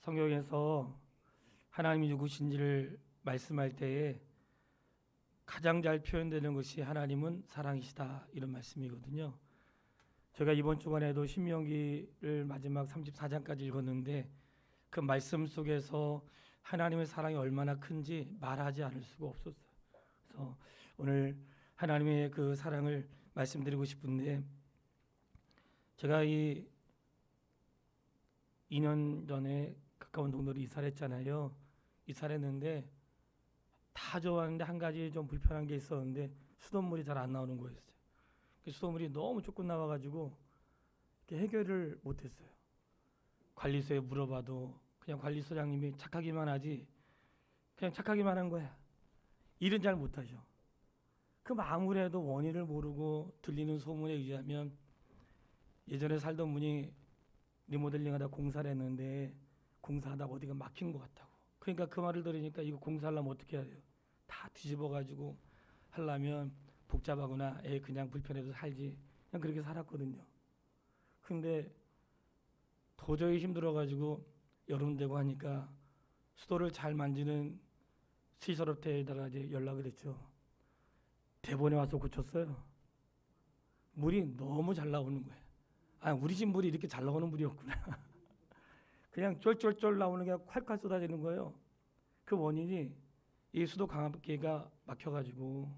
성경에서 하나님이 누구신지를 말씀할 때에 가장 잘 표현되는 것이 하나님은 사랑이시다, 이런 말씀이거든요. 제가 이번 주간에도 신명기를 마지막 34장까지 읽었는데 그 말씀 속에서 하나님의 사랑이 얼마나 큰지 말하지 않을 수가 없었어요. 그래서 오늘 하나님의 그 사랑을 말씀드리고 싶은데, 제가 이 2년 전에 가까운 동네로 이사를 했잖아요. 이사를 했는데 다 좋았는데 한 가지 좀 불편한 게 있었는데 수돗물이 잘 안 나오는 거였어요. 그 수돗물이 너무 조금 나와가지고 해결을 못했어요. 관리소에 물어봐도 그냥 관리소장님이 착하기만 하지, 그냥 착하기만 한 거야. 일은 잘 못하죠. 그럼 아무래도 원인을 모르고 들리는 소문에 의하면 예전에 살던 분이 리모델링하다 공사를 했는데 공사하다 어디가 막힌 것 같다고. 그러니까 그 말을 들으니까 이거 공사하려면 어떻게 해야 돼요? 다 뒤집어가지고 하려면 복잡하구나. 그냥 불편해도 살지. 그냥 그렇게 살았거든요. 근데 도저히 힘들어가지고 여름 되고 하니까 수도를 잘 만지는 시설업체에다가 이제 연락을 했죠. 대본에 와서 고쳤어요. 물이 너무 잘 나오는 거예요. 우리 집 물이 이렇게 잘 나오는 물이었구나. 그냥 쫄쫄쫄 나오는 게 콸콸 쏟아지는 거예요. 그 원인이 이 수도 강압기가 막혀가지고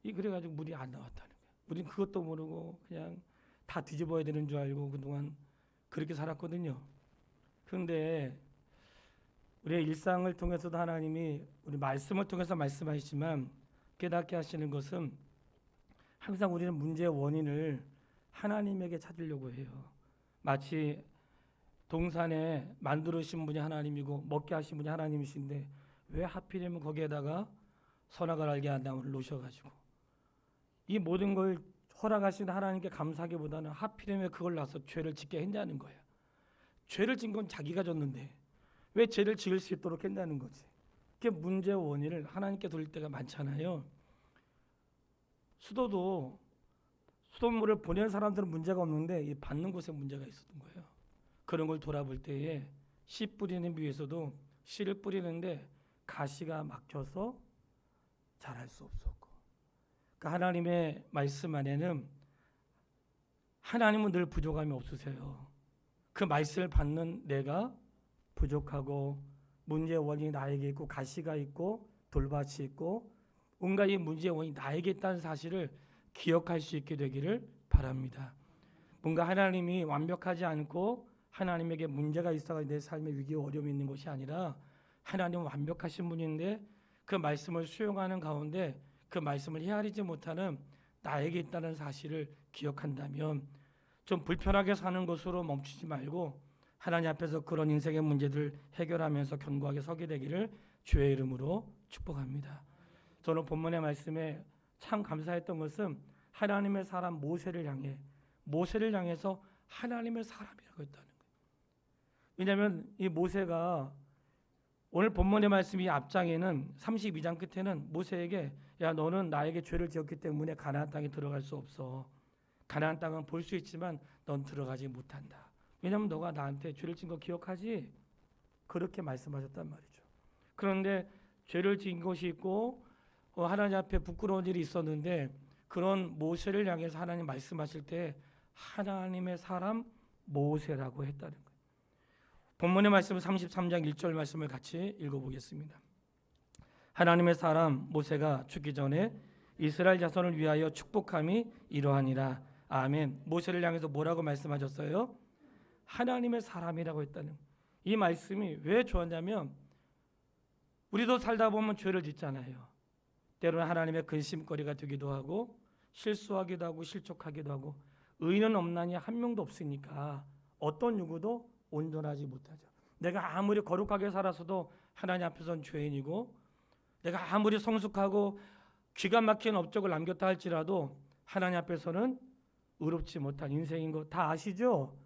그래가지고 물이 안 나왔다는 거예요. 우린 그것도 모르고 그냥 다 뒤집어야 되는 줄 알고 그동안 그렇게 살았거든요. 그런데 우리의 일상을 통해서도 하나님이 우리 말씀을 통해서 말씀하시지만 깨닫게 하시는 것은 항상 우리는 문제의 원인을 하나님에게 찾으려고 해요. 마치 동산에 만들으신 분이 하나님이고 먹게 하신 분이 하나님이신데 왜 하필이면 거기에다가 선악을 알게 한 나무를 놓으셔가지고 이 모든 걸 허락하신 하나님께 감사하기보다는 하필이면 그걸 놔서 죄를 짓게 했냐는 거예요. 죄를 진 건 자기가 졌는데 왜 죄를 지을 수 있도록 했냐는 거지. 그게 문제의 원인을 하나님께 돌릴 때가 많잖아요. 수돗물을 보내는 사람들은 문제가 없는데 이 받는 곳에 문제가 있었던 거예요. 그런 걸 돌아볼 때에 씨 뿌리는 위에서도 씨를 뿌리는데 가시가 막혀서 자랄 수 없었고, 그러니까 하나님의 말씀 안에는 하나님은 늘 부족함이 없으세요. 그 말씀을 받는 내가 부족하고 문제의 원인이 나에게 있고 가시가 있고 돌밭이 있고 온갖 이 문제의 원인이 나에게 있다는 사실을 기억할 수 있게 되기를 바랍니다. 뭔가 하나님이 완벽하지 않고 하나님에게 문제가 있어서 내 삶에 위기와 어려움이 있는 것이 아니라 하나님은 완벽하신 분인데 그 말씀을 수용하는 가운데 그 말씀을 헤아리지 못하는 나에게 있다는 사실을 기억한다면 좀 불편하게 사는 것으로 멈추지 말고 하나님 앞에서 그런 인생의 문제들을 해결하면서 견고하게 서게 되기를 주의 이름으로 축복합니다. 저는 본문의 말씀에 참 감사했던 것은 하나님의 사람 모세를 향해서 하나님의 사람이라고 했다는 거예요. 왜냐하면 이 모세가 오늘 본문의 말씀이 앞장에는 32장 끝에는 모세에게 야 너는 나에게 죄를 지었기 때문에 가나안 땅에 들어갈 수 없어. 가나안 땅은 볼 수 있지만 넌 들어가지 못한다. 왜냐하면 너가 나한테 죄를 진 거 기억하지? 그렇게 말씀하셨단 말이죠. 그런데 죄를 진 것이 있고 하나님 앞에 부끄러운 일이 있었는데 그런 모세를 향해서 하나님 말씀하실 때 하나님의 사람 모세라고 했다는 거예요. 본문의 말씀은 33장 1절 말씀을 같이 읽어보겠습니다. 하나님의 사람 모세가 죽기 전에 이스라엘 자손을 위하여 축복함이 이러하니라. 아멘. 모세를 향해서 뭐라고 말씀하셨어요? 하나님의 사람이라고 했다는 거예요. 이 말씀이 왜 좋았냐면 우리도 살다 보면 죄를 짓잖아요. 때로는 하나님의 근심거리가 되기도 하고 실수하기도 하고 실족하기도 하고 의인은 없나니 한 명도 없으니까 어떤 누구도 온전하지 못하죠. 내가 아무리 거룩하게 살아서도 하나님 앞에서는 죄인이고 내가 아무리 성숙하고 기가 막힌 업적을 남겼다 할지라도 하나님 앞에서는 의롭지 못한 인생인 거 다 아시죠?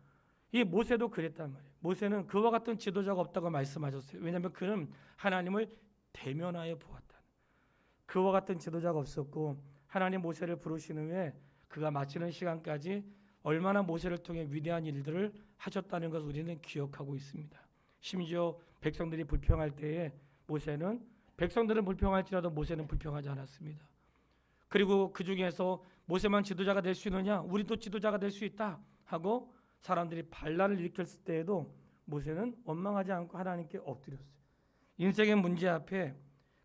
이 모세도 그랬단 말이에요. 모세는 그와 같은 지도자가 없다고 말씀하셨어요. 왜냐하면 그는 하나님을 대면하여 보았다. 그와 같은 지도자가 없었고 하나님 모세를 부르시는 후에 그가 마치는 시간까지 얼마나 모세를 통해 위대한 일들을 하셨다는 것을 우리는 기억하고 있습니다. 심지어 백성들이 불평할 때에 백성들은 불평할지라도 모세는 불평하지 않았습니다. 그리고 그 중에서 모세만 지도자가 될 수 있느냐, 우리도 지도자가 될 수 있다 하고 사람들이 반란을 일으켰을 때에도 모세는 원망하지 않고 하나님께 엎드렸어요. 인생의 문제 앞에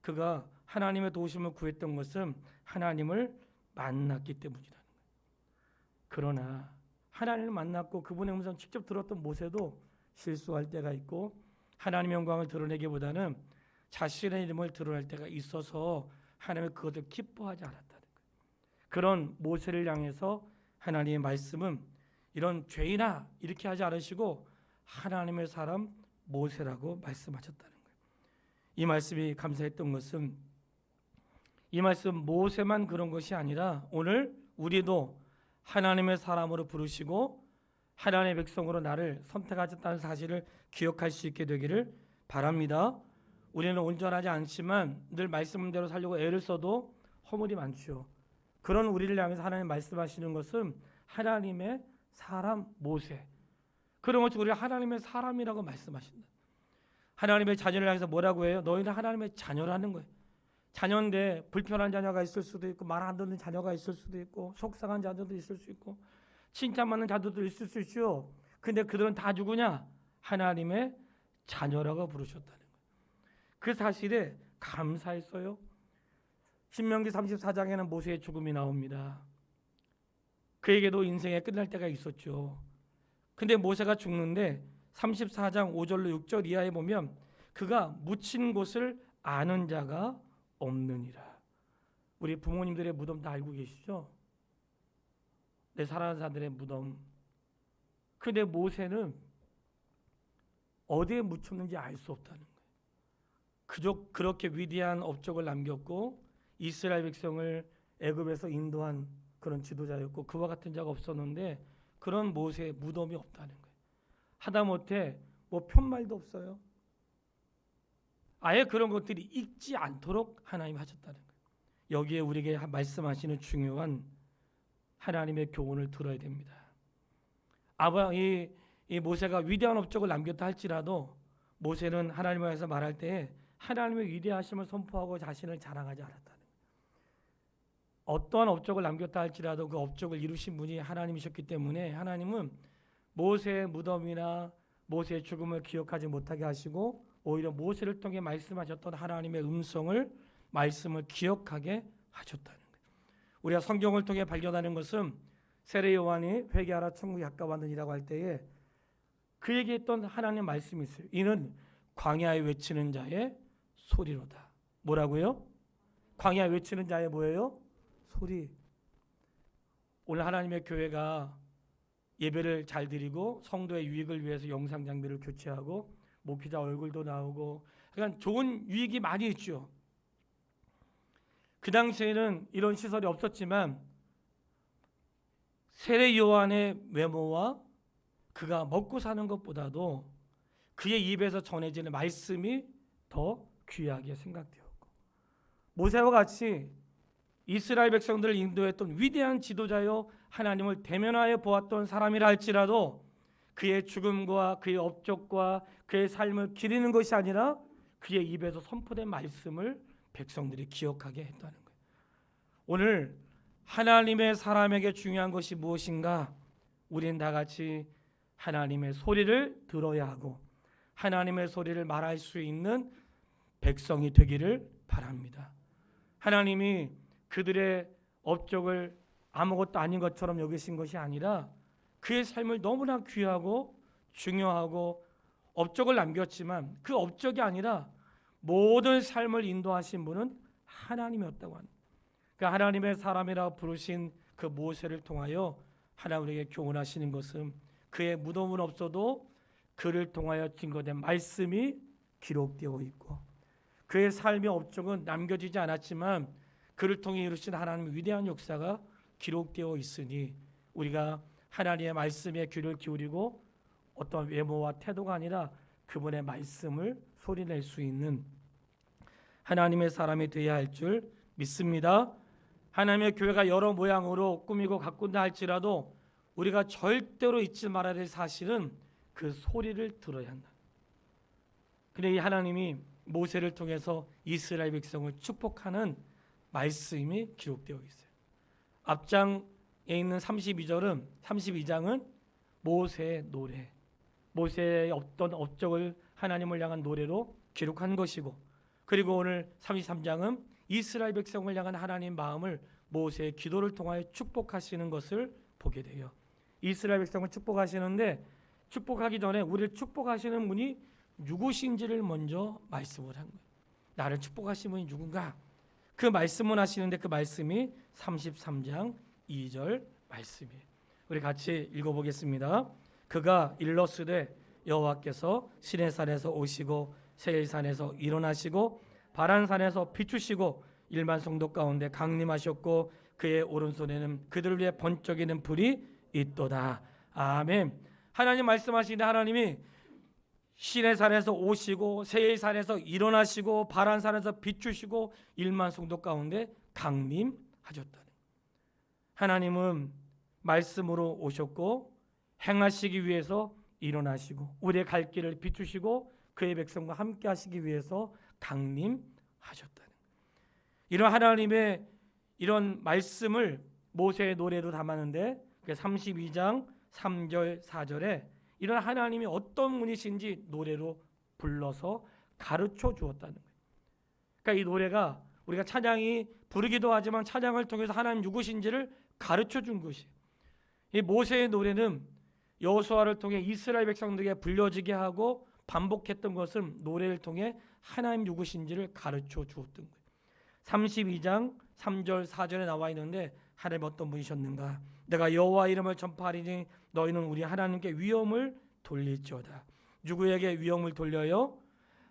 그가 하나님의 도우심을 구했던 것은 하나님을 만났기 때문이라는 거예요. 그러나 하나님을 만났고 그분의 음성 직접 들었던 모세도 실수할 때가 있고 하나님의 영광을 드러내기보다는 자신의 이름을 드러낼 때가 있어서 하나님은 그것을 기뻐하지 않았다는 거예요. 그런 모세를 향해서 하나님의 말씀은 이런 죄인아 이렇게 하지 않으시고 하나님의 사람 모세라고 말씀하셨다는 거예요. 이 말씀이 감사했던 것은 이 말씀 모세만 그런 것이 아니라 오늘 우리도 하나님의 사람으로 부르시고 하나님의 백성으로 나를 선택하셨다는 사실을 기억할 수 있게 되기를 바랍니다. 우리는 온전하지 않지만 늘 말씀대로 살려고 애를 써도 허물이 많죠. 그런 우리를 향해서 하나님 말씀하시는 것은 하나님의 사람 모세, 그런 것을 우리가 하나님의 사람이라고 말씀하신다. 하나님의 자녀를 향해서 뭐라고 해요? 너희는 하나님의 자녀라는 거예요. 자녀인데 불편한 자녀가 있을 수도 있고 말 안 듣는 자녀가 있을 수도 있고 속상한 자녀도 있을 수 있고 칭찬받는 자녀도 있을 수 있죠. 근데 그들은 다 누구냐? 하나님의 자녀라고 부르셨다는 거예요. 그 사실에 감사했어요. 신명기 34장에는 모세의 죽음이 나옵니다. 그에게도 인생의 끝날 때가 있었죠. 근데 모세가 죽는데 34장 5절로 6절 이하에 보면 그가 묻힌 곳을 아는 자가 없느니라. 우리 부모님들의 무덤 다 알고 계시죠? 내 사랑하는 사람들의 무덤. 근데 모세는 어디에 묻혔는지 알 수 없다는 거예요. 그저 그렇게 위대한 업적을 남겼고 이스라엘 백성을 애굽에서 인도한 그런 지도자였고 그와 같은 자가 없었는데 그런 모세의 무덤이 없다는 거예요. 하다못해 뭐 편말도 없어요. 아예 그런 것들이 잊지 않도록 하나님 하셨다는 거예요. 여기에 우리에게 말씀하시는 중요한 하나님의 교훈을 들어야 됩니다. 이 모세가 위대한 업적을 남겼다 할지라도 모세는 하나님을 위해서 말할 때 하나님의 위대하심을 선포하고 자신을 자랑하지 않았다는 거예요. 어떠한 업적을 남겼다 할지라도 그 업적을 이루신 분이 하나님이셨기 때문에 하나님은 모세의 무덤이나 모세의 죽음을 기억하지 못하게 하시고 오히려 모세를 통해 말씀하셨던 하나님의 말씀을 기억하게 하셨다는 거예요. 우리가 성경을 통해 발견하는 것은 세례 요한이 회개하라 천국이 가까웠느니라고 할 때에 그에게 했던 하나님의 말씀이 있어요. 이는 광야에 외치는 자의 소리로다. 뭐라고요? 광야에 외치는 자의 뭐예요? 소리. 오늘 하나님의 교회가 예배를 잘 드리고 성도의 유익을 위해서 영상 장비를 교체하고 목회자 얼굴도 나오고 그러니까 좋은 유익이 많이 있죠. 그 당시에는 이런 시설이 없었지만 세례 요한의 외모와 그가 먹고 사는 것보다도 그의 입에서 전해지는 말씀이 더 귀하게 생각되었고 모세와 같이 이스라엘 백성들을 인도했던 위대한 지도자여 하나님을 대면하여 보았던 사람이라 할지라도 그의 죽음과 그의 업적과 그의 삶을 기리는 것이 아니라 그의 입에서 선포된 말씀을 백성들이 기억하게 했다는 거예요. 오늘 하나님의 사람에게 중요한 것이 무엇인가? 우리는 다 같이 하나님의 소리를 들어야 하고 하나님의 소리를 말할 수 있는 백성이 되기를 바랍니다. 하나님이 그들의 업적을 아무것도 아닌 것처럼 여기신 것이 아니라 그의 삶을 너무나 귀하고 중요하고 업적을 남겼지만 그 업적이 아니라 모든 삶을 인도하신 분은 하나님이었다고 합니다. 그러니까 하나님의 사람이라고 부르신 그 모세를 통하여 하나님에게 교훈하시는 것은 그의 무덤은 없어도 그를 통하여 증거된 말씀이 기록되어 있고 그의 삶의 업적은 남겨지지 않았지만 그를 통해 이루신 하나님의 위대한 역사가 기록되어 있으니 우리가 하나님의 말씀에 귀를 기울이고 어떤 외모와 태도가 아니라 그분의 말씀을 소리낼 수 있는 하나님의 사람이 되어야 할 줄 믿습니다. 하나님의 교회가 여러 모양으로 꾸미고 가꾼다 할지라도 우리가 절대로 잊지 말아야 될 사실은 그 소리를 들어야 한다. 근데 이 하나님이 모세를 통해서 이스라엘 백성을 축복하는 말씀이 기록되어 있어요. 앞장에 있는 32장은 모세의 노래, 모세의 어떤 업적을 하나님을 향한 노래로 기록한 것이고, 그리고 오늘 33장은 이스라엘 백성을 향한 하나님 마음을 모세의 기도를 통하여 축복하시는 것을 보게 돼요. 이스라엘 백성을 축복하시는데, 축복하기 전에 우리를 축복하시는 분이 누구신지를 먼저 말씀을 한 거예요. 나를 축복하시는 분이 누군가? 그 말씀을 하시는데 그 말씀이 33장 2절 말씀이에요. 우리 같이 읽어보겠습니다. 그가 일러스되 여호와께서 시내산에서 오시고 세일산에서 일어나시고 바란산에서 비추시고 일만 성도 가운데 강림하셨고 그의 오른손에는 그들을 위해 번쩍이는 불이 있도다. 아멘. 하나님 말씀하시는데 하나님이 시내산에서 오시고 세일산에서 일어나시고 바란산에서 비추시고 일만 성도 가운데 강림하셨다는. 하나님은 말씀으로 오셨고 행하시기 위해서 일어나시고 우리의 갈 길을 비추시고 그의 백성과 함께 하시기 위해서 강림하셨다는. 이런 하나님의 이런 말씀을 모세의 노래로 담았는데 32장 3절 4절에 이런 하나님이 어떤 분이신지 노래로 불러서 가르쳐 주었다는 거예요. 그러니까 이 노래가 우리가 찬양이 부르기도 하지만 찬양을 통해서 하나님 누구신지를 가르쳐 준 것이에요. 이 모세의 노래는 여호수아를 통해 이스라엘 백성들에게 불려지게 하고 반복했던 것은 노래를 통해 하나님 누구신지를 가르쳐 주었던 거예요. 32장 3절 4절에 나와 있는데 하나님 어떤 분이셨는가? 내가 여호와 이름을 전파하리니 너희는 우리 하나님께 위엄을 돌릴지어다. 누구에게 위엄을 돌려요?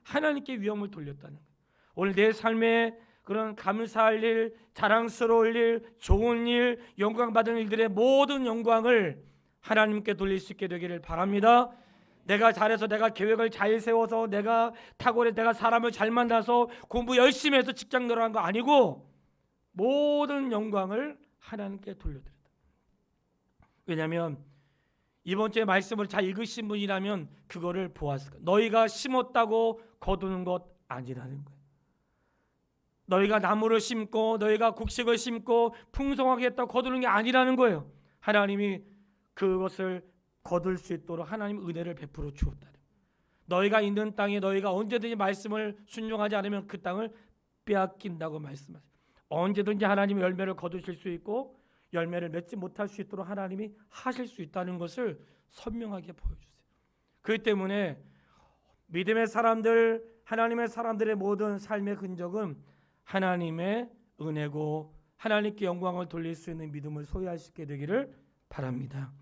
하나님께 위엄을 돌렸다는 거예요. 오늘 내 삶에 그런 감사할 일, 자랑스러울 일, 좋은 일, 영광받은 일들의 모든 영광을 하나님께 돌릴 수 있게 되기를 바랍니다. 내가 잘해서 내가 계획을 잘 세워서 내가 탁월해 내가 사람을 잘 만나서 공부 열심히 해서 직장 들어간 거 아니고 모든 영광을 하나님께 돌려드린다. 왜냐하면 이번 주에 말씀을 잘 읽으신 분이라면 그거를 보았을 거예요. 너희가 심었다고 거두는 것 아니라는 거예요. 너희가 나무를 심고 너희가 곡식을 심고 풍성하게 했다고 거두는 게 아니라는 거예요. 하나님이 그것을 거둘 수 있도록 하나님 은혜를 베풀어 주었다. 너희가 있는 땅에 너희가 언제든지 말씀을 순종하지 않으면 그 땅을 빼앗긴다고 말씀하세요. 언제든지 하나님이 열매를 거두실 수 있고 열매를 맺지 못할 수 있도록 하나님이 하실 수 있다는 것을 선명하게 보여주세요. 그렇기 때문에 믿음의 사람들, 하나님의 사람들의 모든 삶의 흔적은 하나님의 은혜고 하나님께 영광을 돌릴 수 있는 믿음을 소유할 수 있게 되기를 바랍니다.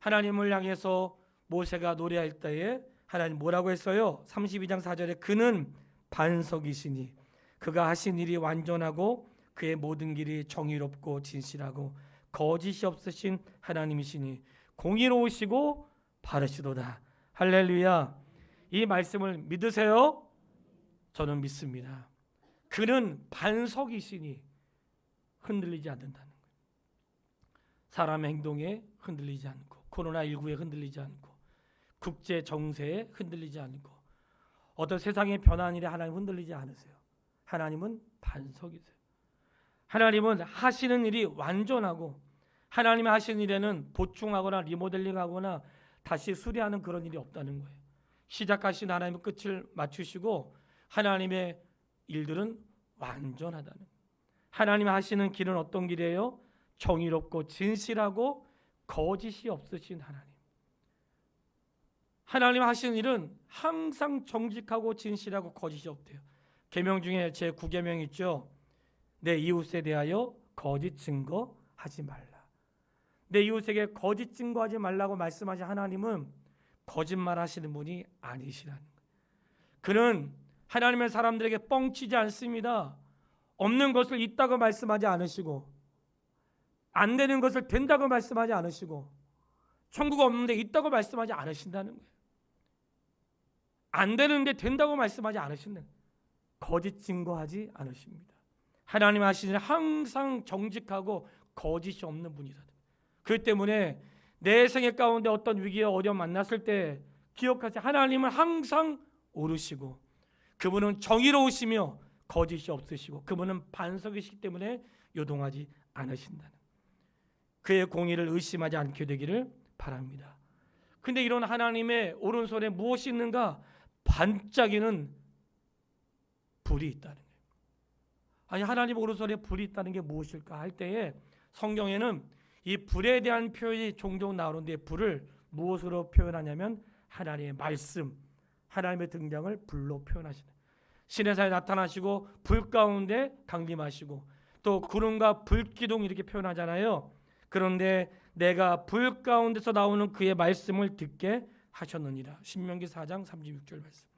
하나님을 향해서 모세가 노래할 때에 하나님 뭐라고 했어요? 32장 4절에 그는 반석이시니 그가 하신 일이 완전하고 그의 모든 길이 정의롭고 진실하고 거짓이 없으신 하나님이시니 공의로우시고 바르시도다. 할렐루야. 이 말씀을 믿으세요? 저는 믿습니다. 그는 반석이시니 흔들리지 않는다는 거예요. 사람의 행동에 흔들리지 않고 코로나19에 흔들리지 않고 국제 정세에 흔들리지 않고 어떤 세상의 변화한 일에 하나님 흔들리지 않으세요. 하나님은 반석이세요. 하나님은 하시는 일이 완전하고 하나님이 하시는 일에는 보충하거나 리모델링하거나 다시 수리하는 그런 일이 없다는 거예요. 시작하신 하나님은 끝을 맞추시고 하나님의 일들은 완전하다는 거예요. 하나님이 하시는 길은 어떤 길이에요? 정의롭고 진실하고 거짓이 없으신 하나님. 하나님 하시는 일은 항상 정직하고 진실하고 거짓이 없대요. 계명 중에 제 9계명 있죠. 내 이웃에 대하여 거짓 증거하지 말라. 내 이웃에게 거짓 증거하지 말라고 말씀하신 하나님은 거짓말하시는 분이 아니시라는 거예요. 그는 하나님의 사람들에게 뻥치지 않습니다. 없는 것을 있다고 말씀하지 않으시고 안 되는 것을 된다고 말씀하지 않으시고 천국 없는데 있다고 말씀하지 않으신다는 거예요. 안 되는데 된다고 말씀하지 않으신다는 거예요. 거짓 증거하지 않으십니다. 하나님 하시는 항상 정직하고 거짓이 없는 분이다. 그렇기 때문에 내 생애 가운데 어떤 위기와 어려움 만났을 때 기억하세요. 하나님은 항상 오르시고 그분은 정의로우시며 거짓이 없으시고 그분은 반석이시기 때문에 요동하지 않으신다는 그의 공의를 의심하지 않게 되기를 바랍니다. 근데 이런 하나님의 오른손에 무엇이 있는가? 반짝이는 불이 있다는 거예요. 아니 하나님 오른손에 불이 있다는 게 무엇일까 할 때에 성경에는 이 불에 대한 표현이 종종 나오는데 불을 무엇으로 표현하냐면 하나님의 말씀, 하나님의 등장을 불로 표현하시는 시내사에 나타나시고 불 가운데 강림하시고 또 구름과 불기둥 이렇게 표현하잖아요. 그런데 내가 불 가운데서 나오는 그의 말씀을 듣게 하셨느니라. 신명기 4장 36절 말씀.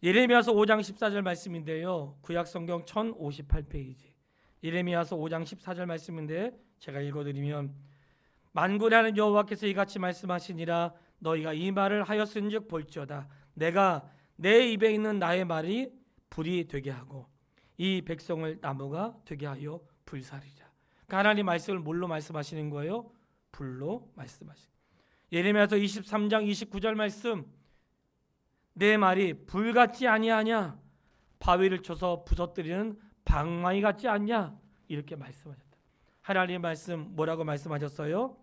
예레미야서 5장 14절 말씀인데요. 구약성경 1058페이지 예레미야서 5장 14절 말씀인데 제가 읽어드리면 만군의 하나님 여호와께서 이같이 말씀하시니라 너희가 이 말을 하였은즉 볼지어다 내가 내 입에 있는 나의 말이 불이 되게 하고 이 백성을 나무가 되게 하여 불사리라. 그러니까 하나님 말씀을 뭘로 말씀하시는 거예요? 불로 말씀하시는. 예레미야서 23장 29절 말씀 내 말이 불같지 아니하냐 바위를 쳐서 부서뜨리는 방망이 같지 않냐 이렇게 말씀하셨다. 하나님의 말씀 뭐라고 말씀하셨어요?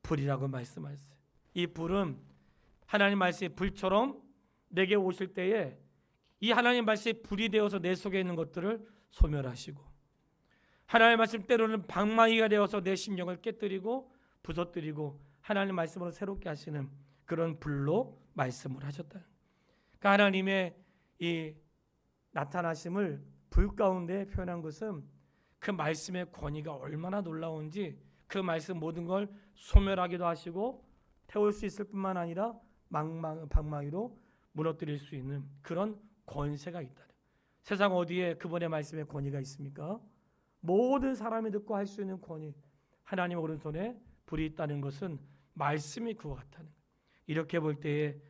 불이라고 말씀하셨어요. 이 불은 하나님 말씀의 불처럼 내게 오실 때에 이 하나님 말씀의 불이 되어서 내 속에 있는 것들을 소멸하시고 하나님 말씀 때로는 방망이가 되어서 내 심령을 깨뜨리고 부서뜨리고 하나님 말씀으로 새롭게 하시는 그런 불로 말씀을 하셨다. 그러니까 하나님의 이 나타나심을 불 가운데 표현한 것은 그 말씀의 권위가 얼마나 놀라운지 그 말씀 모든 걸 소멸하기도 하시고 태울 수 있을 뿐만 아니라 방망이로 무너뜨릴 수 있는 그런 권세가 있다. 세상 어디에 그분의 말씀의 권위가 있습니까? 모든 사람이 듣고 할 수 있는 권위 하나님 오른손에 불이 있다는 것은 말씀이 그와 같다는 이렇게 볼 때에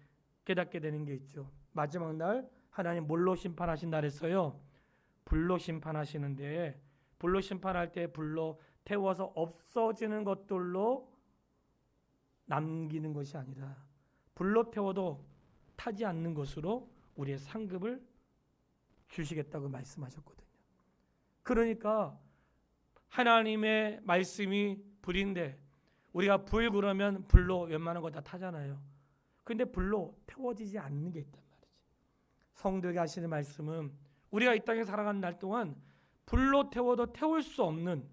깨닫게 되는 게 있죠. 마지막 날 하나님 뭘로 심판하신다 그랬어요? 불로 심판하시는데 불로 심판할 때 불로 태워서 없어지는 것들로 남기는 것이 아니라 불로 태워도 타지 않는 것으로 우리의 상급을 주시겠다고 말씀하셨거든요. 그러니까 하나님의 말씀이 불인데 우리가 불 그러면 불로 웬만한 거 다 타잖아요. 근데 불로 태워지지 않는 게 있단 말이지. 성도에게 하시는 말씀은 우리가 이 땅에 살아가는 날 동안 불로 태워도 태울 수 없는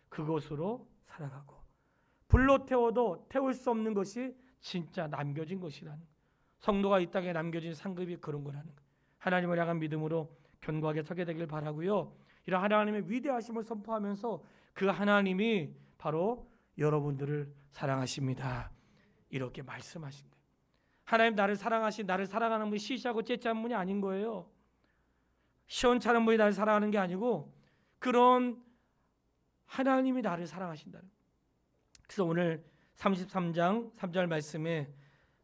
그것으로 살아가고 불로 태워도 태울 수 없는 것이 진짜 남겨진 것이라는 거예요. 성도가 이 땅에 남겨진 상급이 그런 거라는 거예요. 하나님을 향한 믿음으로 견고하게 서게 되길 바라고요. 이런 하나님의 위대하심을 선포하면서 그 하나님이 바로 여러분들을 사랑하십니다. 이렇게 말씀하신 거예요. 하나님 나를 사랑하는 분이 시시하고 째째한 분이 아닌 거예요. 시원찮은 분이 나를 사랑하는 게 아니고 그런 하나님이 나를 사랑하신다는 거예요. 그래서 오늘 33장 3절 말씀에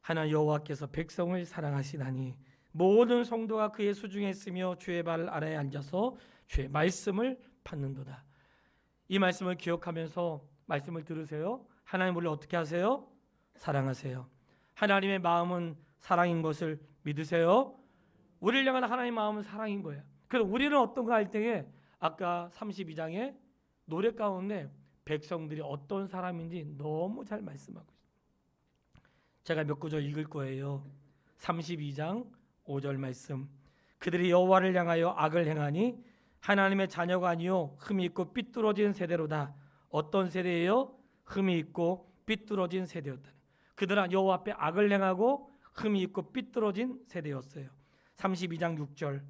하나님 여호와께서 백성을 사랑하시나니 모든 성도가 그의 수중에 있으며 주의 발 아래에 앉아서 주의 말씀을 받는도다. 이 말씀을 기억하면서 말씀을 들으세요. 하나님 우리를 어떻게 하세요? 사랑하세요. 하나님의 마음은 사랑인 것을 믿으세요. 우리를 향한 하나님의 마음은 사랑인 거예요. 그래서 우리는 어떤가 할 때에 아까 32장의 노래 가운데 백성들이 어떤 사람인지 너무 잘 말씀하고 있어요. 제가 몇 구절 읽을 거예요. 32장 5절 말씀. 그들이 여호와를 향하여 악을 행하니 하나님의 자녀가 아니요 흠이 있고 삐뚤어진 세대로다. 어떤 세대예요? 흠이 있고 삐뚤어진 세대였다. 그들은 여호와 앞에 악을 행하고 흠이 있고 삐뚤어진 세대였어요. 32장 6절.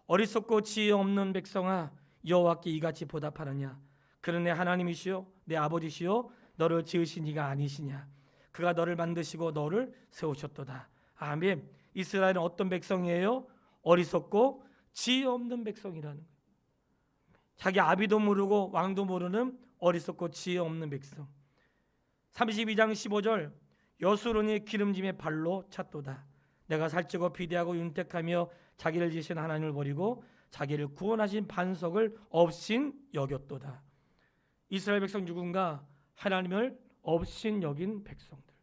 어리석고 지혜 없는 백성아 여호와께 이같이 보답하느냐. 그는 내 하나님이시요 내 아버지시요 너를 지으신 이가 아니시냐. 그가 너를 만드시고 너를 세우셨도다. 아멘. 이스라엘은 어떤 백성이에요? 어리석고 지혜 없는 백성이라는 거예요. 자기 아비도 모르고 왕도 모르는 어리석고 지혜 없는 백성. 32장 15절. 여수론이 기름짐의 발로 찼도다. 내가 살찌고 비대하고 윤택하며 자기를 지으신 하나님을 버리고 자기를 구원하신 반석을 업신 여겼도다. 이스라엘 백성 누군가? 하나님을 업신 여긴 백성들.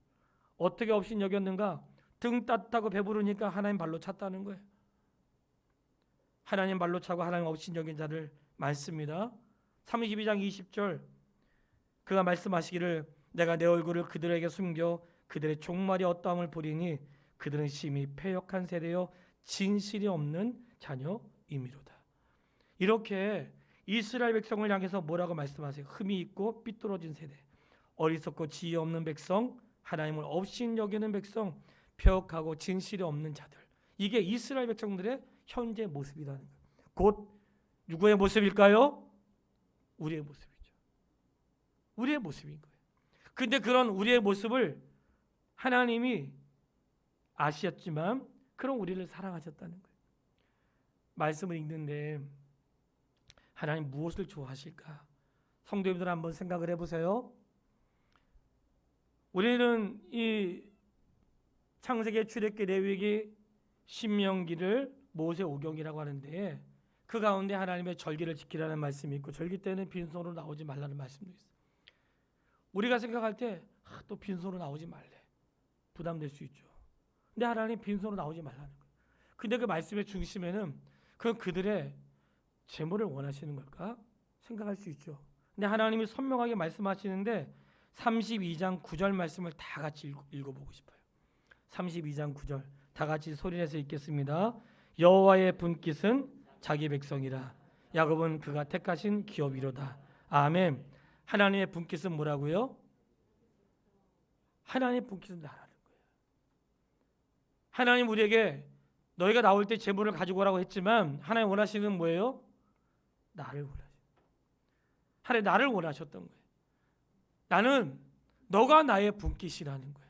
어떻게 업신 여겼는가? 등 따뜻하고 배부르니까 하나님 발로 찼다는 거예요. 하나님 발로 차고 하나님 업신여긴 자를 많습니다. 32장 20절 그가 말씀하시기를 내가 내 얼굴을 그들에게 숨겨 그들의 종말이 어떠함을 보리니 그들은 심히 패역한 세대요 진실이 없는 자녀임이로다. 이렇게 이스라엘 백성을 향해서 뭐라고 말씀하세요? 흠이 있고 삐뚤어진 세대, 어리석고 지혜 없는 백성, 하나님을 업신여기는 백성, 패역하고 진실이 없는 자들. 이게 이스라엘 백성들의 현재 모습이라는 거예요. 곧 누구의 모습일까요? 우리의 모습이죠. 우리의 모습인 거예요. 근데 그런 우리의 모습을 하나님이 아셨지만 그런 우리를 사랑하셨다는 거예요. 말씀을 읽는데 하나님 무엇을 좋아하실까? 성도님들 한번 생각을 해보세요. 우리는 이 창세기, 출애굽기, 레위기, 신명기를 모세오경이라고 하는데 그 가운데 하나님의 절기를 지키라는 말씀이 있고 절기 때는 빈손으로 나오지 말라는 말씀도 있어요. 우리가 생각할 때 또 빈손으로 나오지 말래. 부담될 수 있죠. 근데 하나님 빈손으로 나오지 말라는 거예요. 근데 그 말씀의 중심에는 그건 그들의 재물을 원하시는 걸까? 생각할 수 있죠. 근데 하나님이 선명하게 말씀하시는데 32장 9절 말씀을 다 같이 읽어보고 싶어요. 32장 9절 다 같이 소리내서 읽겠습니다. 여호와의 분깃은 자기 백성이라 야곱은 그가 택하신 기업이로다. 아멘. 하나님의 분깃은 뭐라고요? 하나님의 분깃은 나라는 거예요. 하나님 우리에게 너희가 나올 때 재물을 가지고 오라고 했지만 하나님 원하시는 뭐예요? 나를 원하시는 거예요. 하나님 나를 원하셨던 거예요. 나는 너가 나의 분깃이라는 거예요.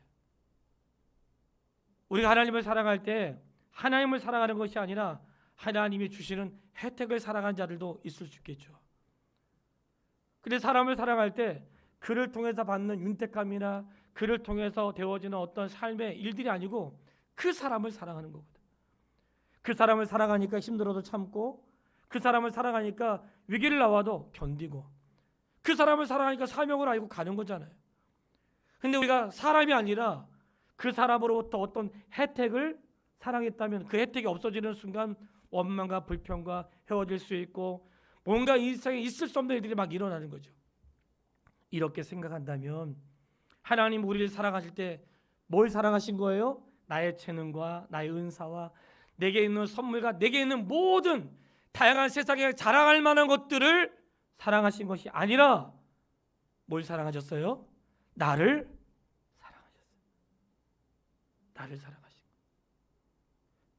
우리가 하나님을 사랑할 때 하나님을 사랑하는 것이 아니라 하나님이 주시는 혜택을 사랑하는 자들도 있을 수 있겠죠. 그런데 사람을 사랑할 때 그를 통해서 받는 윤택함이나 그를 통해서 되어지는 어떤 삶의 일들이 아니고 그 사람을 사랑하는 거거든. 그 사람을 사랑하니까 힘들어도 참고 그 사람을 사랑하니까 위기를 나와도 견디고 그 사람을 사랑하니까 사명을 알고 가는 거잖아요. 근데 우리가 사람이 아니라 그 사람으로부터 어떤 혜택을 사랑했다면 그 혜택이 없어지는 순간 원망과 불평과 헤어질 수 있고 뭔가 인생에 있을 수 없는 일들이 막 일어나는 거죠. 이렇게 생각한다면 하나님 우리를 사랑하실 때 뭘 사랑하신 거예요? 나의 재능과 나의 은사와 내게 있는 선물과 내게 있는 모든 다양한 세상에 자랑할 만한 것들을 사랑하신 것이 아니라 뭘 사랑하셨어요? 나를 사랑하셨어요. 나를 사랑하신 거예요.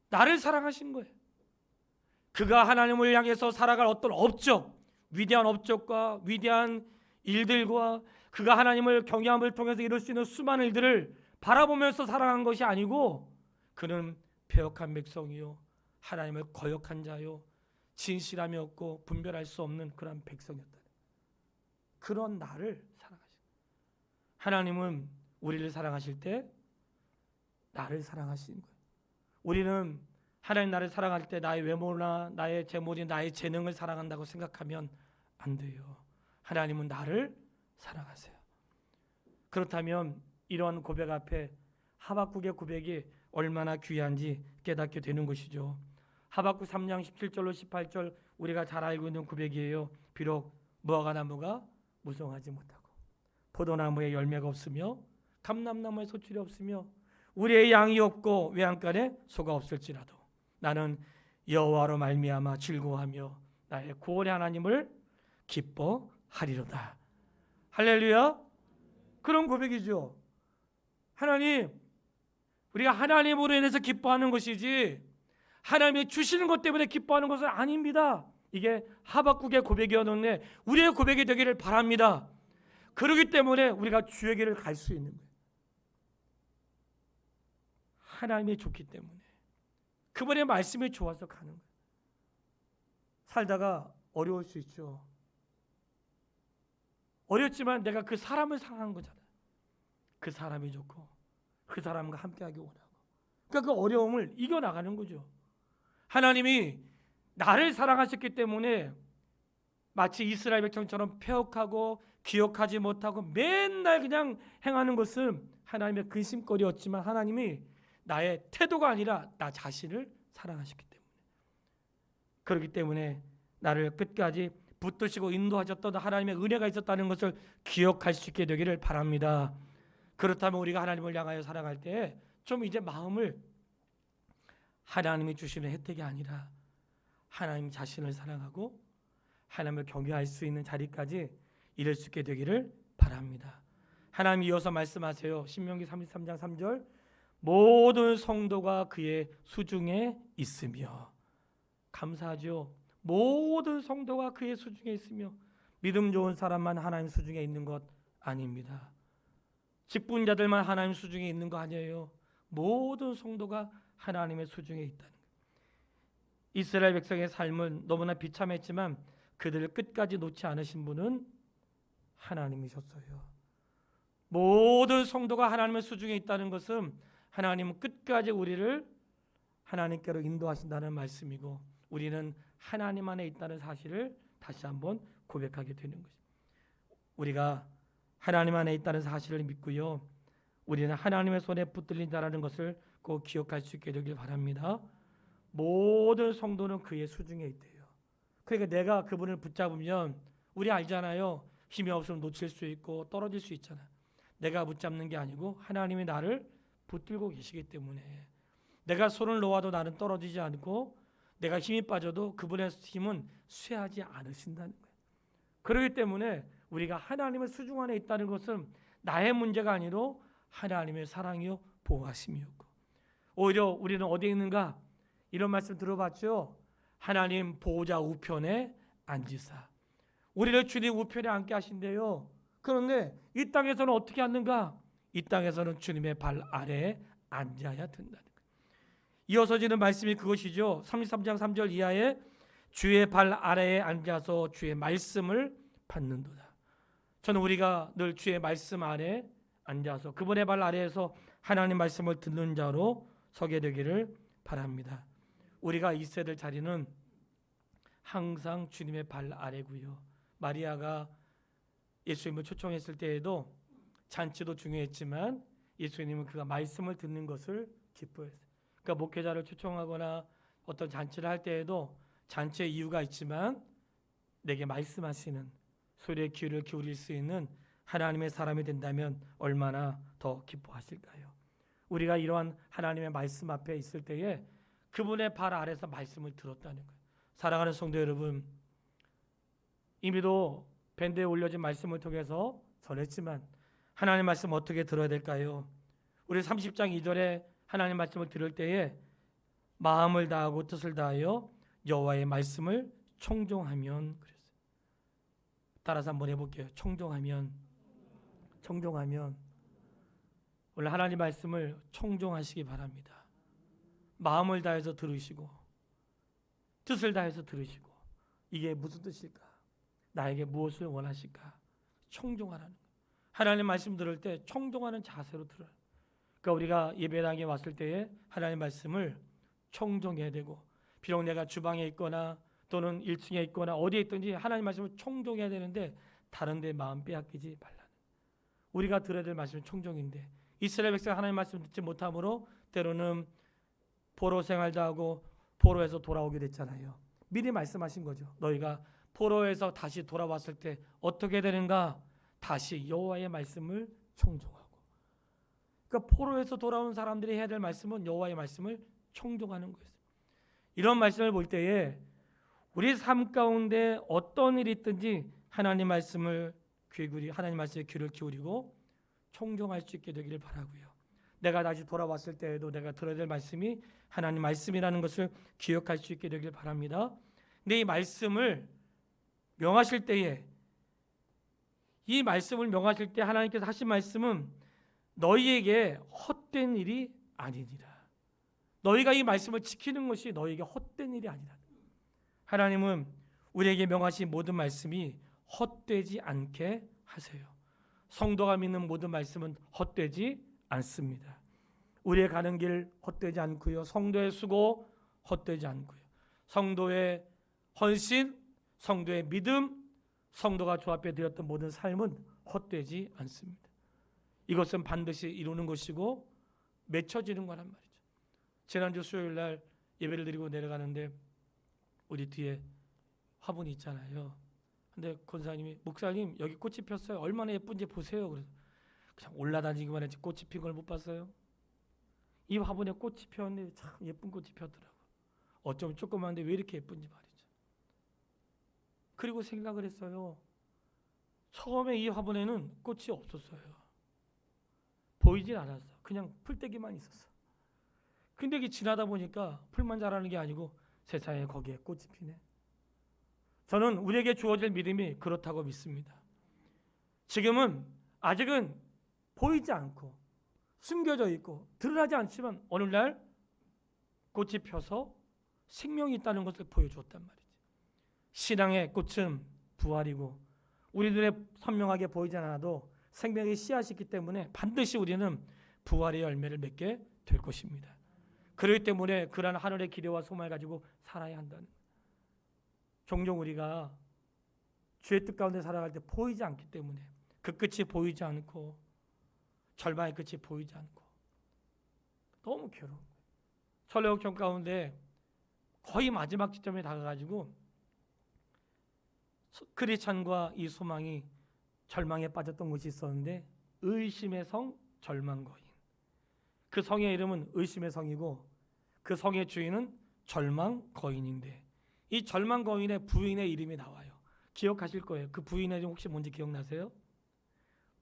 나를 사랑하신 거예요. 그가 하나님을 향해서 살아갈 어떤 업적, 위대한 업적과 위대한 일들과 그가 하나님을 경외함을 통해서 이룰 수 있는 수많은 일들을 바라보면서 살아간 것이 아니고 그는 패역한 백성이요 하나님을 거역한 자요 진실함이 없고 분별할 수 없는 그런 백성이었다. 그런 나를 사랑하신 거예요. 하나님은 우리를 사랑하실 때 나를 사랑하시는 거예요. 우리는 하나님 나를 사랑할 때 나의 외모나 나의 재물이 나의 재능을 사랑한다고 생각하면 안 돼요. 하나님은 나를 사랑하세요. 그렇다면 이런 고백 앞에 하박국의 고백이 얼마나 귀한지 깨닫게 되는 것이죠. 하박국 3장 17절로 18절 우리가 잘 알고 있는 고백이에요. 비록 무화과나무가 무성하지 못하고 포도나무에 열매가 없으며 감람나무에 소출이 없으며 우리의 양이 없고 외양간에 소가 없을지라도 나는 여호와로 말미암아 즐거워하며 나의 구원의 하나님을 기뻐하리로다. 할렐루야. 그런 고백이죠. 하나님, 우리가 하나님으로 인해서 기뻐하는 것이지 하나님이 주시는 것 때문에 기뻐하는 것은 아닙니다. 이게 하박국의 고백이었는데 우리의 고백이 되기를 바랍니다. 그렇기 때문에 우리가 주의 길을 갈 수 있는 거예요. 하나님이 좋기 때문에 그분의 말씀이 좋아서 가는 거예요. 살다가 어려울 수 있죠. 어렵지만 내가 그 사람을 사랑한 거잖아요. 그 사람이 좋고 그 사람과 함께하기 원하고 그러니까 그 어려움을 이겨나가는 거죠. 하나님이 나를 사랑하셨기 때문에 마치 이스라엘 백성처럼 패역하고 기억하지 못하고 맨날 그냥 행하는 것은 하나님의 근심거리였지만 하나님이 나의 태도가 아니라 나 자신을 사랑하셨기 때문에. 그렇기 때문에 나를 끝까지 붙드시고 인도하셨던 하나님의 은혜가 있었다는 것을 기억할 수 있게 되기를 바랍니다. 그렇다면 우리가 하나님을 향하여 살아갈 때 좀 이제 마음을 하나님이 주시는 혜택이 아니라 하나님 자신을 사랑하고 하나님을 경외할 수 있는 자리까지 이룰 수 있게 되기를 바랍니다. 하나님 이어서 말씀하세요. 신명기 33장 3절 모든 성도가 그의 수중에 있으며. 감사하죠. 모든 성도가 그의 수중에 있으며. 믿음 좋은 사람만 하나님 수중에 있는 것 아닙니다. 직분자들만 하나님 수중에 있는 거 아니에요. 모든 성도가 하나님의 수중에 있다는 거예요. 이스라엘 백성의 삶은 너무나 비참했지만 그들을 끝까지 놓지 않으신 분은 하나님이셨어요. 모든 성도가 하나님의 수중에 있다는 것은 하나님은 끝까지 우리를 하나님께로 인도하신다는 말씀이고 우리는 하나님 안에 있다는 사실을 다시 한번 고백하게 되는 것입니다. 우리가 하나님 안에 있다는 사실을 믿고요. 우리는 하나님의 손에 붙들린 자라는 것을 꼭 기억할 수 있게 되길 바랍니다. 모든 성도는 그의 수중에 있대요. 그러니까 내가 그분을 붙잡으면 우리 알잖아요. 힘이 없으면 놓칠 수 있고 떨어질 수 있잖아요. 내가 붙잡는 게 아니고 하나님이 나를 붙들고 계시기 때문에 내가 손을 놓아도 나는 떨어지지 않고 내가 힘이 빠져도 그분의 힘은 쇠하지 않으신다는 거예요. 그렇기 때문에 우리가 하나님의 수중 안에 있다는 것은 나의 문제가 아니로 하나님의 사랑이요 보호하심이었고 오히려 우리는 어디에 있는가? 이런 말씀 들어봤죠? 하나님 보호자 우편에 앉으사. 우리를 주님 우편에 앉게 하신대요. 그런데 이 땅에서는 어떻게 앉는가? 이 땅에서는 주님의 발 아래에 앉아야 된다는 거예요. 이어서지는 말씀이 그것이죠. 33장 3절 이하에 주의 발 아래에 앉아서 주의 말씀을 받는도다. 저는 우리가 늘 주의 말씀 아래 앉아서 그분의 발 아래에서 하나님 말씀을 듣는 자로 서게 되기를 바랍니다. 우리가 있어야 될 자리는 항상 주님의 발 아래고요. 마리아가 예수님을 초청했을 때에도 잔치도 중요했지만 예수님은 그가 말씀을 듣는 것을 기뻐했어요. 그러니까 목회자를 초청하거나 어떤 잔치를 할 때에도 잔치의 이유가 있지만 내게 말씀하시는 소리의 귀를 기울일 수 있는 하나님의 사람이 된다면 얼마나 더 기뻐하실까요? 우리가 이러한 하나님의 말씀 앞에 있을 때에 그분의 발 아래서 말씀을 들었다는 거예요. 사랑하는 성도 여러분, 이미도 밴드에 올려진 말씀을 통해서 전했지만 하나님 말씀 어떻게 들어야 될까요? 우리 30장 2절에 하나님 말씀을 들을 때에 마음을 다하고 뜻을 다하여 여호와의 말씀을 청종하면 그랬어요. 따라서 한번 해볼게요. 청종하면 오늘 하나님 말씀을 청종하시기 바랍니다. 마음을 다해서 들으시고 뜻을 다해서 들으시고 이게 무슨 뜻일까? 나에게 무엇을 원하실까? 청종하라는 거예요. 하나님 말씀 들을 때 청종하는 자세로 들어요. 그러니까 우리가 예배당에 왔을 때에 하나님 말씀을 청종해야 되고 비록 내가 주방에 있거나 또는 1층에 있거나 어디에 있든지 하나님 말씀을 청종해야 되는데 다른 데 마음 빼앗기지 말라는 우리가 들어야 될 말씀은 청종인데 이스라엘 백성이 하나님 말씀 듣지 못함으로 때로는 포로 생활도 하고 포로에서 돌아오게 됐잖아요. 미리 말씀하신 거죠. 너희가 포로에서 다시 돌아왔을 때 어떻게 되는가? 다시 여호와의 말씀을 청종하고. 그러니까 포로에서 돌아온 사람들이 해야 될 말씀은 여호와의 말씀을 청종하는 거예요. 이런 말씀을 볼 때에 우리 삶 가운데 어떤 일이 있든지 하나님 말씀을 하나님 말씀에 귀를 기울이고 청종할 수 있게 되기를 바라고요. 내가 다시 돌아왔을 때에도 내가 들어야 될 말씀이 하나님 말씀이라는 것을 기억할 수 있게 되기를 바랍니다. 근데 이 말씀을 명하실 때에 이 말씀을 명하실 때 하나님께서 하신 말씀은 너희에게 헛된 일이 아니니라. 너희가 이 말씀을 지키는 것이 너희에게 헛된 일이 아니라. 하나님은 우리에게 명하신 모든 말씀이 헛되지 않게 하세요. 성도가 믿는 모든 말씀은 헛되지 않습니다. 우리의 가는 길 헛되지 않고요. 성도의 수고 헛되지 않고요. 성도의 헌신, 성도의 믿음, 성도가 주 앞에 드렸던 모든 삶은 헛되지 않습니다. 이것은 반드시 이루는 것이고 맺혀지는 거란 말이죠. 지난주 수요일 날 예배를 드리고 내려가는데 우리 뒤에 화분이 있잖아요. 근데 권사님이 목사님 여기 꽃이 폈어요. 얼마나 예쁜지 보세요. 그래서 그냥 올라다니기만 했지 꽃이 핀 걸 못 봤어요. 이 화분에 꽃이 피었는데 참 예쁜 꽃이 폈더라고. 어쩌면 조그만데 왜 이렇게 예쁜지 말이죠. 그리고 생각을 했어요. 처음에 이 화분에는 꽃이 없었어요. 보이질 않았어. 그냥 풀떼기만 있었어. 근데 이게 지나다 보니까 풀만 자라는 게 아니고 세상에 거기에 꽃이 피네. 저는 우리에게 주어질 믿음이 그렇다고 믿습니다. 지금은 아직은 보이지 않고 숨겨져 있고 드러나지 않지만 어느 날 꽃이 펴서 생명이 있다는 것을 보여주었단 말이지. 신앙의 꽃은 부활이고 우리 눈에 선명하게 보이지 않아도 생명의 씨앗이 있기 때문에 반드시 우리는 부활의 열매를 맺게 될 것입니다. 그렇기 때문에 그러한 하늘의 기대와 소망을 가지고 살아야 한다는 거예요. 종종 우리가 주의 뜻 가운데 살아갈 때 보이지 않기 때문에 그 끝이 보이지 않고 절망의 끝이 보이지 않고 너무 괴로운 거예요. 철로역정 가운데 거의 마지막 지점에 다가가지고 크리스찬과 이 소망이 절망에 빠졌던 곳이 있었는데 의심의 성 절망거인. 그 성의 이름은 의심의 성이고 그 성의 주인은 절망거인인데 이 절망거인의 부인의 이름이 나와요. 기억하실 거예요. 그 부인의 이름 혹시 뭔지 기억나세요?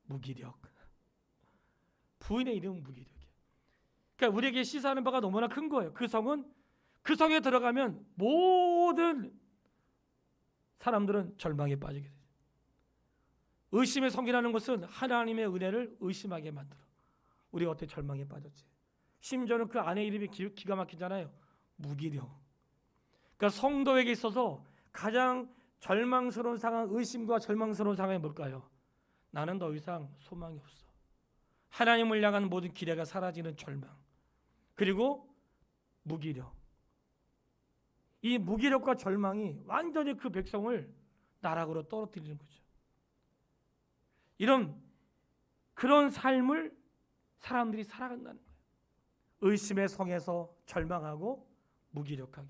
무기력. 부인의 이름은 무기력이에요. 그러니까 우리에게 시사하는 바가 너무나 큰 거예요. 그 성은 그 성에 들어가면 모든 사람들은 절망에 빠지게 돼요. 의심의 성이라는 것은 하나님의 은혜를 의심하게 만들어. 우리가 어떻게 절망에 빠졌지? 심지어는 그 안에 이름이 기가 막히잖아요. 무기력. 그러니까 성도에게 있어서 가장 절망스러운 상황, 의심과 절망스러운 상황이 뭘까요? 나는 더 이상 소망이 없어. 하나님을 향한 모든 기대가 사라지는 절망. 그리고 무기력. 이 무기력과 절망이 완전히 그 백성을 나락으로 떨어뜨리는 거죠. 그런 삶을 사람들이 살아간다는 거예요. 의심의 성에서 절망하고 무기력하게.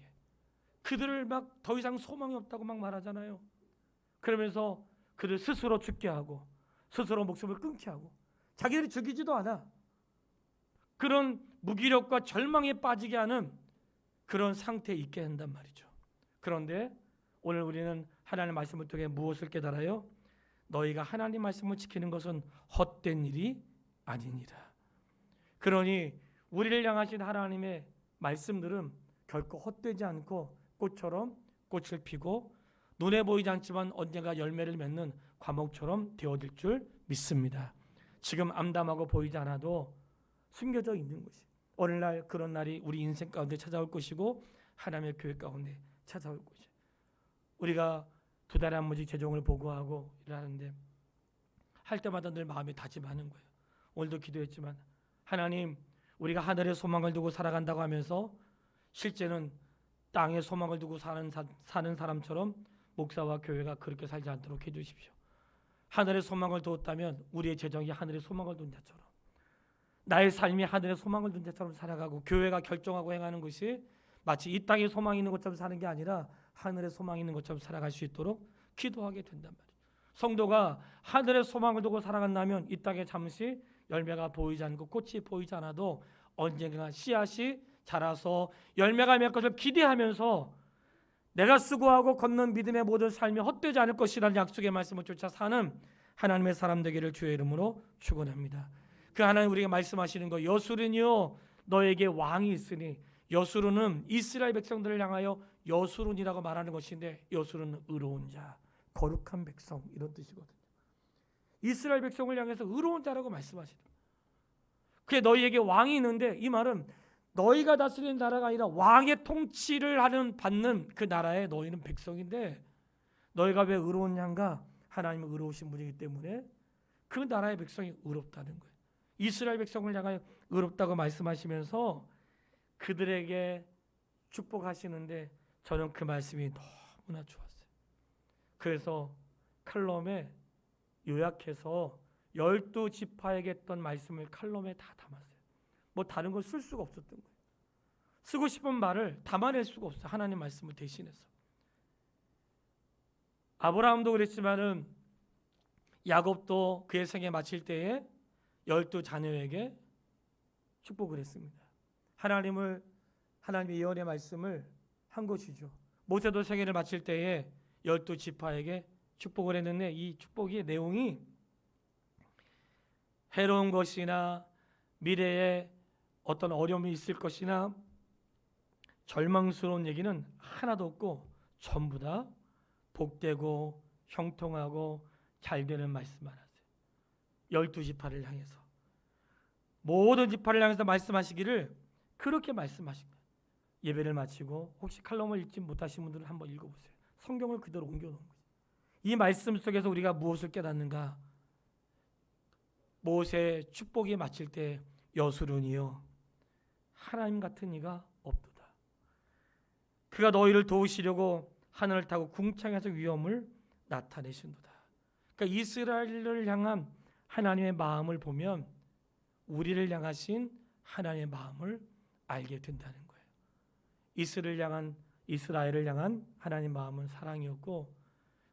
그들을 막 더 이상 소망이 없다고 막 말하잖아요. 그러면서 그들 스스로 죽게 하고 스스로 목숨을 끊게 하고 자기들이 죽이지도 않아. 그런 무기력과 절망에 빠지게 하는 그런 상태에 있게 한단 말이죠. 그런데 오늘 우리는 하나님의 말씀을 통해 무엇을 깨달아요? 너희가 하나님 말씀을 지키는 것은 헛된 일이 아니니라. 그러니 우리를 향하신 하나님의 말씀들은 결코 헛되지 않고 꽃처럼 꽃을 피고 눈에 보이지 않지만 언젠가 열매를 맺는 과목처럼 되어질 줄 믿습니다. 지금 암담하고 보이지 않아도 숨겨져 있는 것이 어느 날 그런 날이 우리 인생 가운데 찾아올 것이고 하나님의 교회 가운데 찾아올 것이죠. 우리가 두 달에 한 번씩 재종을 보고하고 일하는데 할 때마다 늘 마음이 다짐하는 거예요. 오늘도 기도했지만 하나님, 우리가 하늘의 소망을 두고 살아간다고 하면서 실제는 땅에 소망을 두고 사는 사람처럼 목사와 교회가 그렇게 살지 않도록 해주십시오. 하늘의 소망을 두었다면 우리의 재정이 하늘의 소망을 둔 자처럼, 나의 삶이 하늘의 소망을 둔 자처럼 살아가고 교회가 결정하고 행하는 것이 마치 이 땅에 소망이 있는 것처럼 사는 게 아니라 하늘의 소망이 있는 것처럼 살아갈 수 있도록 기도하게 된단 말이에요. 성도가 하늘의 소망을 두고 살아간다면 이 땅에 잠시 열매가 보이지 않고 꽃이 보이지 않아도 언젠가 씨앗이 자라서 열매가 맺을 것을 기대하면서 내가 수고하고 걷는 믿음의 모든 삶이 헛되지 않을 것이라는 약속의 말씀을 쫓아 사는 하나님의 사람 되기를 주의 이름으로 축원합니다. 그 하나님 우리가 말씀하시는 거, 여수론이요 너에게 왕이 있으니, 여수론은 이스라엘 백성들을 향하여 여수론이라고 말하는 것인데 여수론은 의로운 자, 거룩한 백성 이런 뜻이거든요. 이스라엘 백성을 향해서 의로운 자라고 말씀하시는 거예요. 그게 너희에게 왕이 있는데 이 말은 너희가 다스리는 나라가 아니라 왕의 통치를 받는 그 나라에 너희는 백성인데 너희가 왜 의로운 양가? 하나님은 의로우신 분이기 때문에 그 나라의 백성이 의롭다는 거예요. 이스라엘 백성을 향하여 의롭다고 말씀하시면서 그들에게 축복하시는데 저는 그 말씀이 너무나 좋았어요. 그래서 칼럼에 요약해서 12지파에게 했던 말씀을 칼럼에 다 담았어요. 뭐 다른 걸 쓸 수가 없었던 거예요. 쓰고 싶은 말을 담아낼 수가 없어요. 하나님 말씀을 대신해서. 아브라함도 그랬지만은 야곱도 그의 생애 마칠 때에 12자녀에게 축복을 했습니다. 하나님의 예언의 말씀을 한 것이죠. 모세도 생애를 마칠 때에 12지파에게 축복을 했는데 이 축복의 내용이 해로운 것이나 미래에 어떤 어려움이 있을 것이나 절망스러운 얘기는 하나도 없고 전부 다 복되고 형통하고 잘 되는 말씀만 하세요. 12지파를 향해서, 모든 지파를 향해서 말씀하시기를 그렇게 말씀하신 거예요. 예배를 마치고 혹시 칼럼을 읽지 못하신 분들은 한번 읽어보세요. 성경을 그대로 옮겨놓은 거예요. 이 말씀 속에서 우리가 무엇을 깨닫는가? 모세의 축복이 마칠 때 여수르니여 하나님 같은 이가 없도다. 그가 너희를 도우시려고 하늘을 타고 궁창에서 위엄을 나타내신도다. 그러니까 이스라엘을 향한 하나님의 마음을 보면 우리를 향하신 하나님의 마음을 알게 된다는 거예요. 이스라엘을 향한 하나님의 마음은 사랑이었고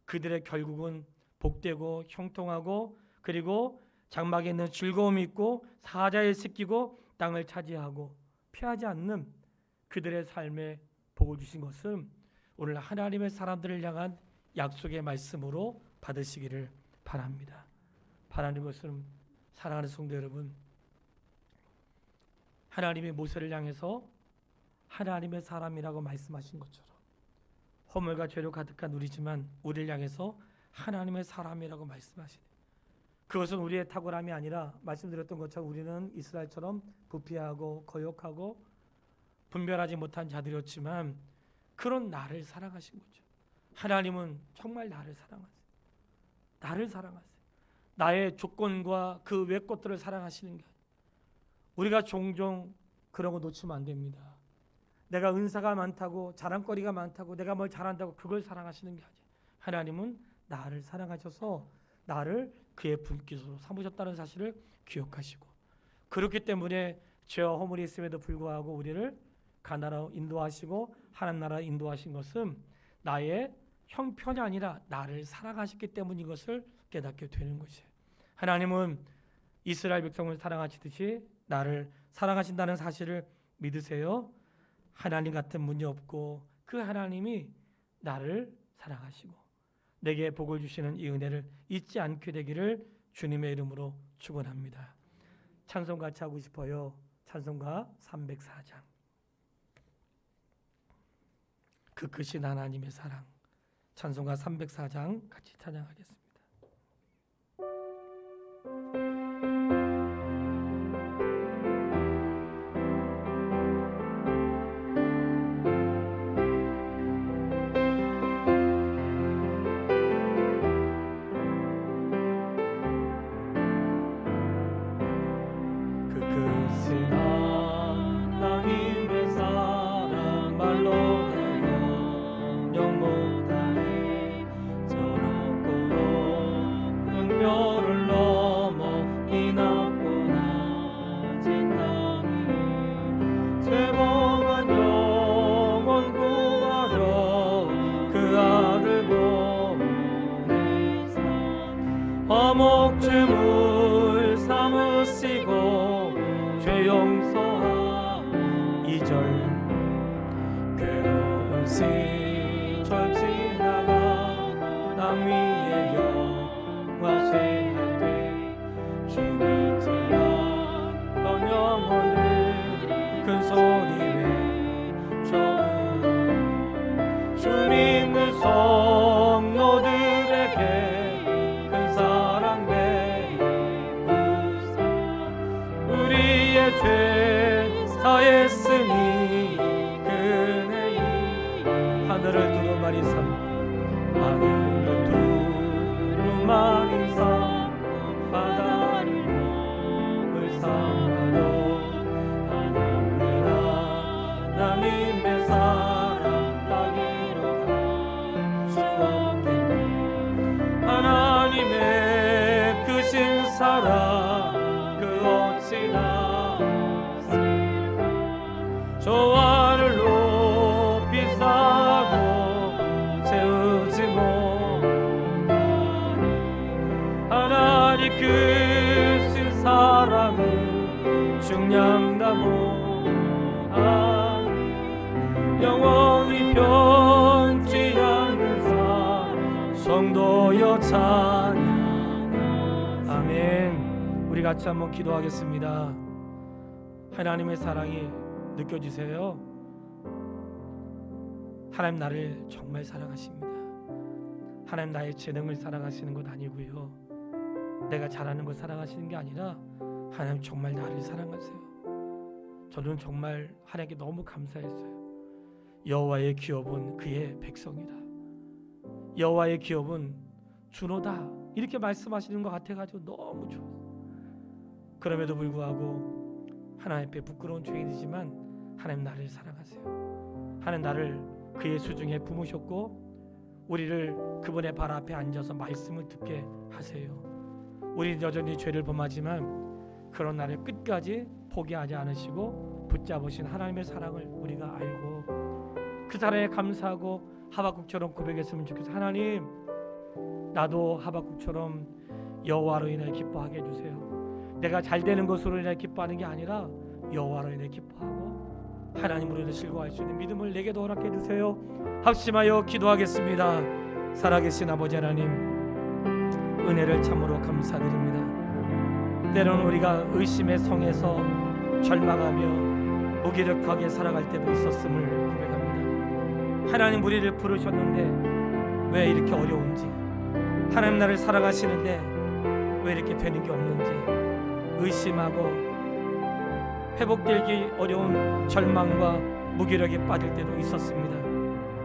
그들의 결국은 복되고 형통하고 그리고 장막에 있는 즐거움이 있고 사자에 씻기고 땅을 차지하고 피하지 않는 그들의 삶에 복을 주신 것은 오늘 하나님의 사람들을 향한 약속의 말씀으로 받으시기를 바랍니다. 바라는 것은 사랑하는 성도 여러분, 하나님이 모세를 향해서 하나님의 사람이라고 말씀하신 것처럼 허물과 죄로 가득한 우리지만 우리를 향해서 하나님의 사람이라고 말씀하시네. 그것은 우리의 탁월함이 아니라 말씀드렸던 것처럼 우리는 이스라엘처럼 부패하고 거역하고 분별하지 못한 자들이었지만 그런 나를 사랑하신 거죠. 하나님은 정말 나를 사랑하세요. 나를 사랑하세요. 나의 조건과 그 외 것들을 사랑하시는 게 아니에요. 우리가 종종 그런 거 놓치면 안 됩니다. 내가 은사가 많다고 자랑거리가 많다고 내가 뭘 잘한다고 그걸 사랑하시는 게 아니에요. 하나님은 나를 사랑하셔서 나를 그의 분깃으로 삼으셨다는 사실을 기억하시고 그렇기 때문에 죄와 허물이 있음에도 불구하고 우리를 가나안으로 인도하시고 하나님 나라에 인도하신 것은 나의 형편이 아니라 나를 사랑하셨기 때문인 것을 깨닫게 되는 것이에요. 하나님은 이스라엘 백성을 사랑하시듯이 나를 사랑하신다는 사실을 믿으세요. 하나님 같은 분이 없고 그 하나님이 나를 사랑하시고 내게 복을 주시는 이 은혜를 잊지 않게 되기를 주님의 이름으로 축원합니다. 찬송 같이 하고 싶어요. 찬송가 304장. 그 크신 하나님의 사랑. 찬송가 304장 같이 찬양하겠습니다. 화목제물 삼으시고 죄 용서하 이절 괴로운 시절 지나가 땅 위에 영화쇠할 때 주 믿지 않던 영혼을 큰 소리 외쳐 주 믿는 성도들에게 죄 사했으니 그네이 하늘을 두루마리 삼고 하늘을 두루마리 삼고 바다를 몸을 삼아도 하나님의 사랑 따기로 갈 수 없겠네. 하나님의 크신 사랑 그 어찌나 좋아 영원히 변치 않는 삶 성도여 찬양. 아멘. 우리 같이 한번 기도하겠습니다. 하나님의 사랑이 느껴지세요? 하나님 나를 정말 사랑하십니다. 하나님 나의 재능을 사랑하시는 것 아니고요, 내가 잘하는 걸 사랑하시는 게 아니라 하나님 정말 나를 사랑하세요. 저는 정말 하나님께 너무 감사했어요. 여호와의 기업은 그의 백성이다. 여호와의 기업은 주노다. 이렇게 말씀하시는 것 같아가지고 너무 좋았어요. 그럼에도 불구하고 하나님 앞에 부끄러운 죄인이지만 하나님 나를 사랑하세요. 하나님 나를 그의 수중에 품으셨고 우리를 그분의 발 앞에 앉아서 말씀을 듣게 하세요. 우리는 여전히 죄를 범하지만 그런 나를 끝까지 포기하지 않으시고 붙잡으신 하나님의 사랑을 우리가 알고 그 사랑에 감사하고 하박국처럼 고백했으면 좋겠어요. 하나님, 나도 하박국처럼 여호와로 인해 기뻐하게 해주세요. 내가 잘 되는 것으로 인해 기뻐하는 게 아니라 여호와로 인해 기뻐하고 하나님으로 인해 즐거워할 수 있는 믿음을 내게도 허락해 주세요. 합심하여 기도하겠습니다. 살아계신 아버지 하나님, 은혜를 참으로 감사드립니다. 때로는 우리가 의심의 성에서 절망하며 무기력하게 살아갈 때도 있었음을 고백합니다. 하나님, 우리를 부르셨는데 왜 이렇게 어려운지, 하나님 나를 사랑하시는데 왜 이렇게 되는 게 없는지 의심하고 회복되기 어려운 절망과 무기력에 빠질 때도 있었습니다.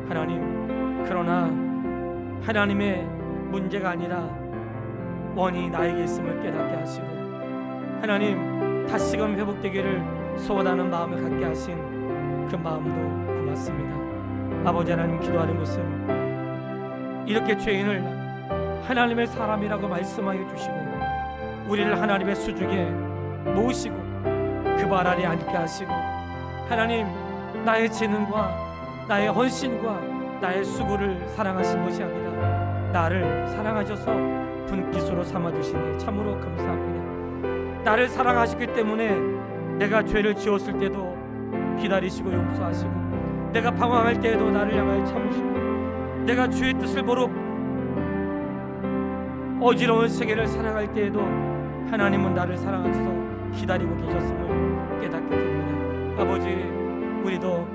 하나님, 그러나 하나님의 문제가 아니라 원인이 나에게 있음을 깨닫게 하시고 하나님, 다시금 회복되기를 소원하는 마음을 갖게 하신 그 마음도 고맙습니다. 아버지 하나님, 기도하는 것은 이렇게 죄인을 하나님의 사람이라고 말씀하여 주시고 우리를 하나님의 수중에 모으시고 그 발 아래 앉게 하시고 하나님, 나의 재능과 나의 헌신과 나의 수고를 사랑하신 것이 아니라 나를 사랑하셔서 분깃으로 삼아주시니 참으로 감사합니다. 나를 사랑하시기 때문에 내가 죄를 지었을 때도 기다리시고 용서하시고 내가 방황할 때에도 나를 향하여 참으시고 내가 주의 뜻을 모르고 어지러운 세계를 살아갈 때에도 하나님은 나를 사랑하셔서 기다리고 계셨음을 깨닫게 됩니다. 아버지, 우리도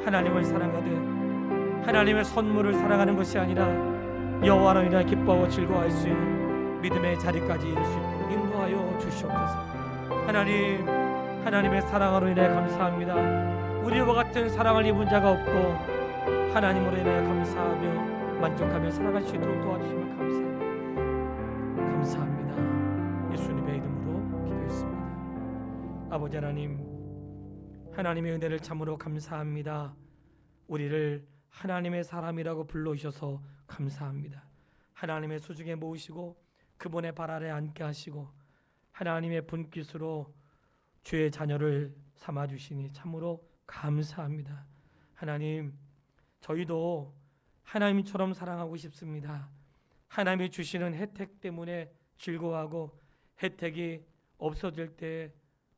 하나님을 사랑하되 하나님의 선물을 사랑하는 것이 아니라 여호와로 인하여 기뻐하고 즐거워할 수 있는 믿음의 자리까지 이룰 수 있도록 인도하여 주시옵소서. 하나님, 하나님의 사랑으로 인해 감사합니다. 우리와 같은 사랑을 입은 자가 없고 하나님으로 인해 감사하며 만족하며 살아갈 수 있도록 도와주시면 감사합니다. 감사합니다. 예수님의 이름으로 기도했습니다. 아버지 하나님, 하나님의 은혜를 참으로 감사합니다. 우리를 하나님의 사람이라고 불러주셔서 감사합니다. 하나님의 수중에 모으시고 그분의 발 아래 앉게 하시고 하나님의 분깃으로 주의 자녀를 삼아주시니 참으로 감사합니다. 하나님, 저희도 하나님처럼 사랑하고 싶습니다. 하나님이 주시는 혜택 때문에 즐거워하고 혜택이 없어질 때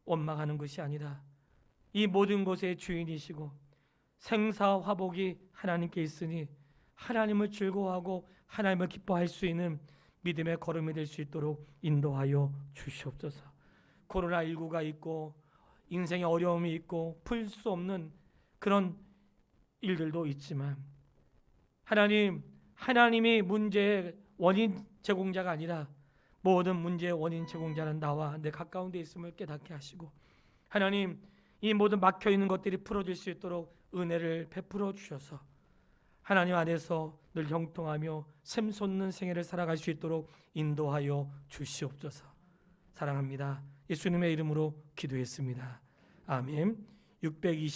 원망하는 것이 아니라 이 모든 것의 주인이시고 생사화복이 하나님께 있으니 하나님을 즐거워하고 하나님을 기뻐할 수 있는 믿음의 걸음이 될 수 있도록 인도하여 주시옵소서. 코로나19가 있고 인생의 어려움이 있고 풀 수 없는 그런 일들도 있지만 하나님, 하나님이 문제의 원인 제공자가 아니라 모든 문제의 원인 제공자는 나와 내 가까운 데 있음을 깨닫게 하시고 하나님, 이 모든 막혀있는 것들이 풀어질 수 있도록 은혜를 베풀어 주셔서 하나님 안에서 늘 형통하며 샘솟는 생애를 살아갈 수 있도록 인도하여 주시옵소서. 사랑합니다. 예수님의 이름으로 기도했습니다. 아멘. 620